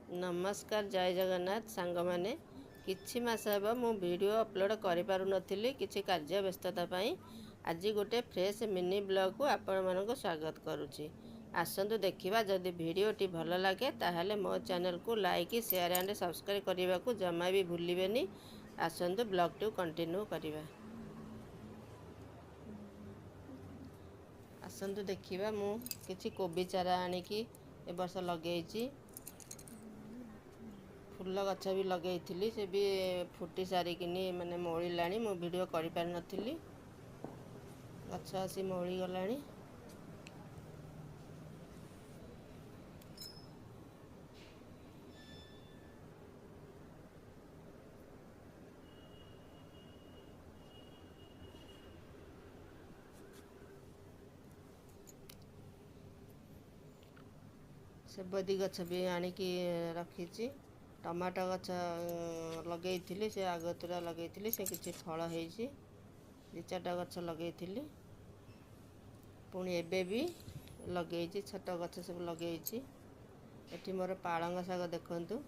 नमस्कार जय जगन्नाथ सांग माने किछि मास हेब मु वीडियो अपलोड करि पारु नथिली किछि कार्य व्यस्तता पई आज गोटे फ्रेश मिनी ब्लॉग को आपण मानको स्वागत करूछि। आसंतु देखिबा जदि वीडियोटी भल लागे ताहले मो चैनल को लाइक शेयर एंड सब्सक्राइब करने को जमा भी भूलिबेनी। आसंतु ब्लॉग टू कंटिन्यू करिबा। आसंतु देखिबा मु किछि कोबी चारा आनी की ए वर्ष लगेइछि। फूल गछ भी लगे से भी फुटी सारिकिनी माने मौलिलाणी मो वीडियो करि पार नथिली गछ आसी मौली गलाणी। सेबदी गछ भी आनिकी रखी। टमाटो गछ लगे से आगतुरा लगे से किसी फल होती दि चार्टा गछ लगे पुणी एबे भी लगे छोट गछ सब लगे। एटी मोर पालंग शाग देखंतु